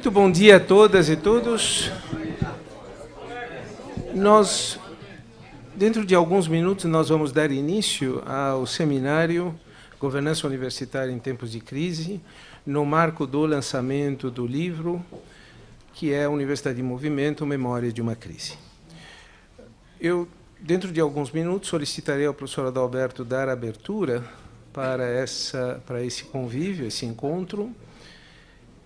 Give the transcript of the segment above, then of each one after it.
Muito bom dia a todas e todos. Dentro de alguns minutos, nós vamos dar início ao seminário Governança Universitária em Tempos de Crise, no marco do lançamento do livro, que é Universidade em Movimento, Memória de uma Crise. Eu, dentro de alguns minutos, solicitarei ao professor Adalberto dar abertura para esse convívio, esse encontro.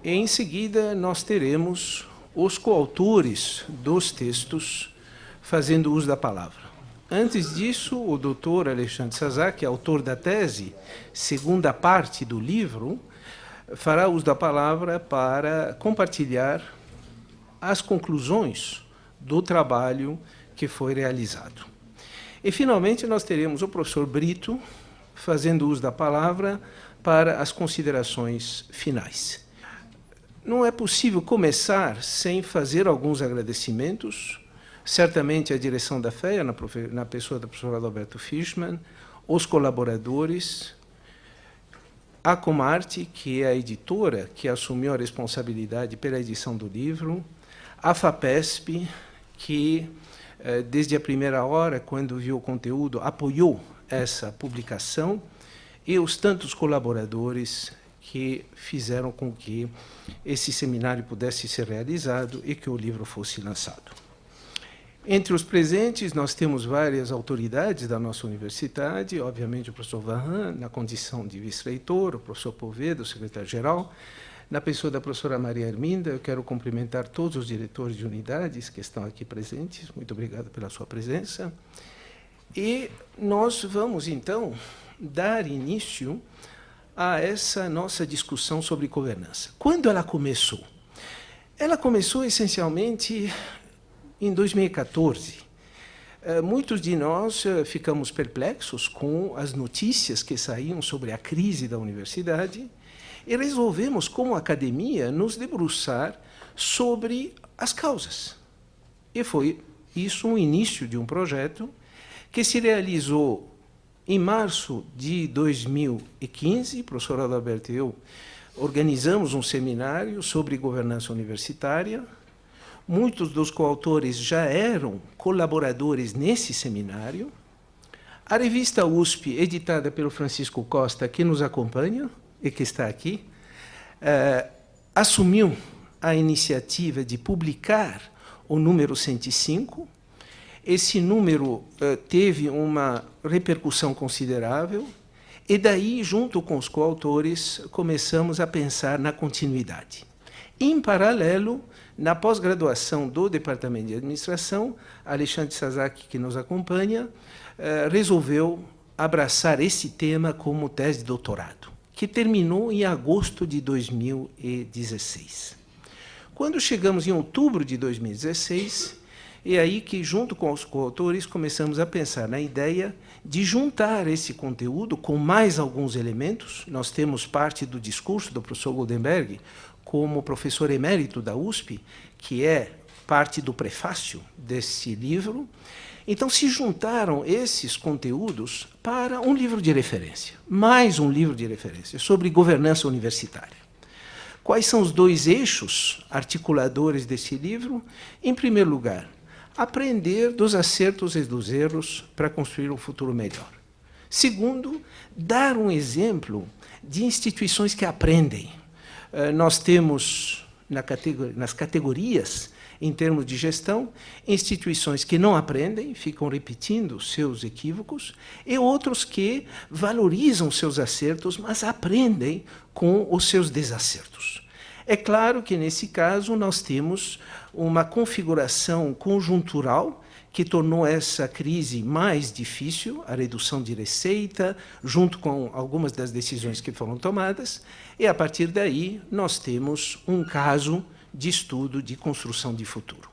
E, em seguida, nós teremos os coautores dos textos fazendo uso da palavra. Antes disso, o doutor Alexandre Sazak, autor da tese, segunda parte do livro, fará uso da palavra para compartilhar as conclusões do trabalho que foi realizado. E, finalmente, nós teremos o professor Brito fazendo uso da palavra para as considerações finais. Não é possível começar sem fazer alguns agradecimentos, certamente à direção da FEA, na pessoa do professor Adalberto Fishman, os colaboradores, a Comarte, que é a editora que assumiu a responsabilidade pela edição do livro, a FAPESP, que, desde a primeira hora, quando viu o conteúdo, apoiou essa publicação, e os tantos colaboradores que fizeram com que esse seminário pudesse ser realizado e que o livro fosse lançado. Entre os presentes, nós temos várias autoridades da nossa universidade, obviamente o professor Varran, na condição de vice-reitor, o professor Poveda, secretário-geral. Na pessoa da professora Maria Herminda, eu quero cumprimentar todos os diretores de unidades que estão aqui presentes. Muito obrigado pela sua presença. E nós vamos, então, dar início a essa nossa discussão sobre governança. Quando ela começou? Ela começou, essencialmente, em 2014. Muitos de nós ficamos perplexos com as notícias que saíam sobre a crise da universidade e resolvemos, como academia, nos debruçar sobre as causas. E foi isso o início de um projeto que se realizou em março de 2015. O professor Adalberto e eu organizamos um seminário sobre governança universitária. Muitos dos coautores já eram colaboradores nesse seminário. A revista USP, editada pelo Francisco Costa, que nos acompanha e que está aqui, assumiu a iniciativa de publicar o número 105. Esse número teve uma repercussão considerável, e daí, junto com os coautores, começamos a pensar na continuidade. Em paralelo, na pós-graduação do Departamento de Administração, Alexandre Sazak, que nos acompanha, resolveu abraçar esse tema como tese de doutorado, que terminou em agosto de 2016. Quando chegamos em outubro de 2016, é aí que, junto com os coautores, começamos a pensar na ideia de juntar esse conteúdo com mais alguns elementos. Nós temos parte do discurso do professor Goldenberg como professor emérito da USP, que é parte do prefácio desse livro. Então, se juntaram esses conteúdos para um livro de referência, mais um livro de referência, sobre governança universitária. Quais são os dois eixos articuladores desse livro? Em primeiro lugar, aprender dos acertos e dos erros para construir um futuro melhor. Segundo, dar um exemplo de instituições que aprendem. Nós temos, nas categorias, em termos de gestão, instituições que não aprendem, ficam repetindo seus equívocos, e outros que valorizam seus acertos, mas aprendem com os seus desacertos. É claro que, nesse caso, nós temos uma configuração conjuntural que tornou essa crise mais difícil, a redução de receita, junto com algumas das decisões que foram tomadas, e, a partir daí, nós temos um caso de estudo de construção de futuro.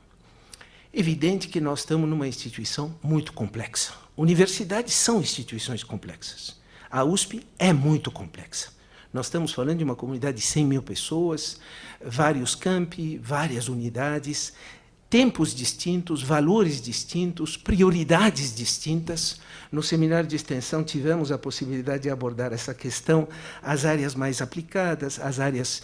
Evidente que nós estamos numa instituição muito complexa. Universidades são instituições complexas. A USP é muito complexa. Nós estamos falando de uma comunidade de 100 mil pessoas, vários campi, várias unidades, tempos distintos, valores distintos, prioridades distintas. No seminário de extensão tivemos a possibilidade de abordar essa questão, as áreas mais aplicadas, as áreas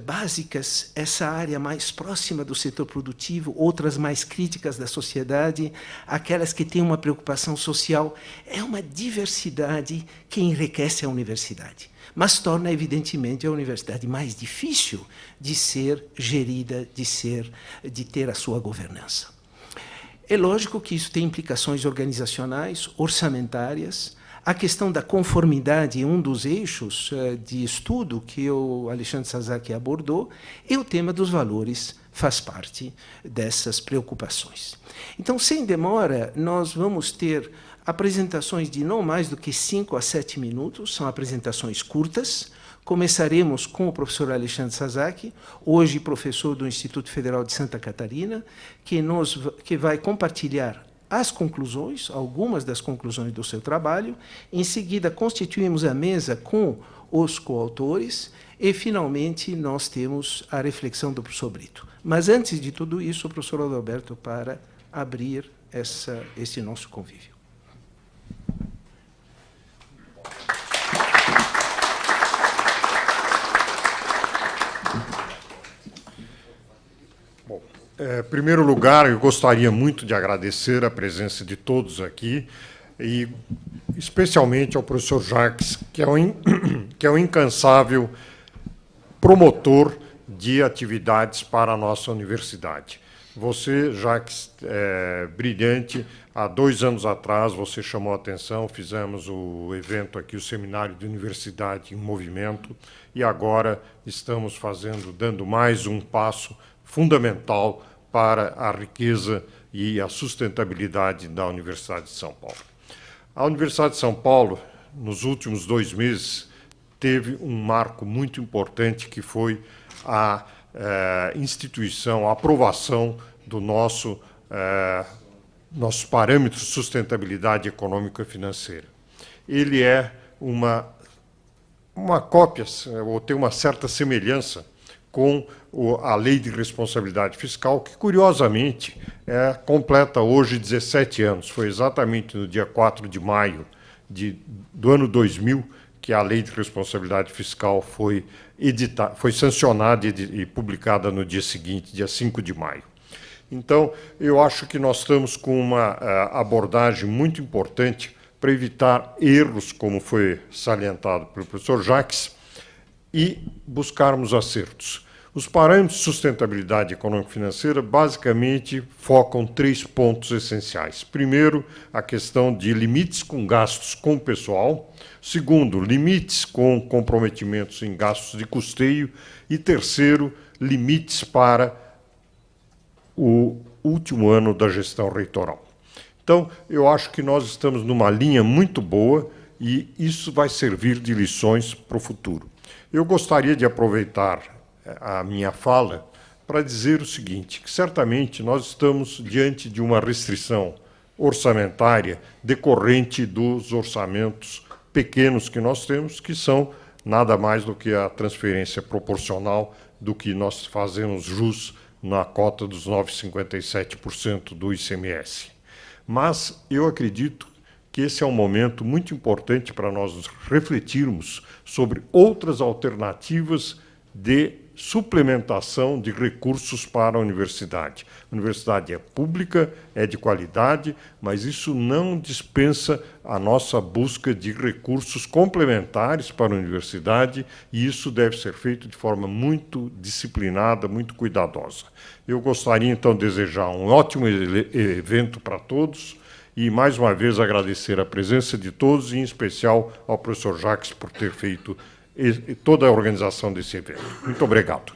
básicas, essa área mais próxima do setor produtivo, outras mais críticas da sociedade, aquelas que têm uma preocupação social. É uma diversidade que enriquece a universidade, mas torna, evidentemente, a universidade mais difícil de ser gerida, de ter a sua governança. É lógico que isso tem implicações organizacionais, orçamentárias. A questão da conformidade é um dos eixos de estudo que o Alexandre Sasaki abordou, e o tema dos valores faz parte dessas preocupações. Então, sem demora, nós vamos ter apresentações de não mais do que 5 a 7 minutos, são apresentações curtas. Começaremos com o professor Alexandre Sasaki, hoje professor do Instituto Federal de Santa Catarina, que vai compartilhar as conclusões, algumas das conclusões do seu trabalho. Em seguida, constituímos a mesa com os coautores e, finalmente, nós temos a reflexão do professor Brito. Mas, antes de tudo isso, o professor Adalberto para abrir esse nosso convívio. Em primeiro lugar, eu gostaria muito de agradecer a presença de todos aqui, e especialmente ao professor Jacques, que é um incansável promotor de atividades para a nossa universidade. Você, Jacques, é brilhante. Há 2 anos atrás, você chamou a atenção, fizemos o evento aqui, o Seminário de Universidade em Movimento, e agora estamos dando mais um passo fundamental para a riqueza e a sustentabilidade da Universidade de São Paulo. A Universidade de São Paulo, nos últimos 2 meses, teve um marco muito importante, que foi a instituição, a aprovação do nossos parâmetros de sustentabilidade econômica e financeira. Ele é uma cópia, ou tem uma certa semelhança com a Lei de Responsabilidade Fiscal, que, curiosamente, completa hoje 17 anos. Foi exatamente no dia 4 de maio do ano 2000 que a Lei de Responsabilidade Fiscal foi sancionada e publicada no dia seguinte, dia 5 de maio. Então, eu acho que nós estamos com uma abordagem muito importante para evitar erros, como foi salientado pelo professor Jacques, e buscarmos acertos. Os parâmetros de sustentabilidade econômico-financeira basicamente focam 3 pontos essenciais. Primeiro, a questão de limites com gastos com o pessoal. Segundo, limites com comprometimentos em gastos de custeio. E terceiro, limites para o último ano da gestão reitoral. Então, eu acho que nós estamos numa linha muito boa e isso vai servir de lições para o futuro. Eu gostaria de aproveitar a minha fala para dizer o seguinte, que certamente nós estamos diante de uma restrição orçamentária decorrente dos orçamentos pequenos que nós temos, que são nada mais do que a transferência proporcional do que nós fazemos jus na cota dos 9,57% do ICMS. Mas eu acredito que esse é um momento muito importante para nós refletirmos sobre outras alternativas de suplementação de recursos para a universidade. A universidade é pública, é de qualidade, mas isso não dispensa a nossa busca de recursos complementares para a universidade, e isso deve ser feito de forma muito disciplinada, muito cuidadosa. Eu gostaria, então, de desejar um ótimo evento para todos e, mais uma vez, agradecer a presença de todos, e, em especial, ao professor Jacques por ter feito toda a organização desse evento. Muito obrigado.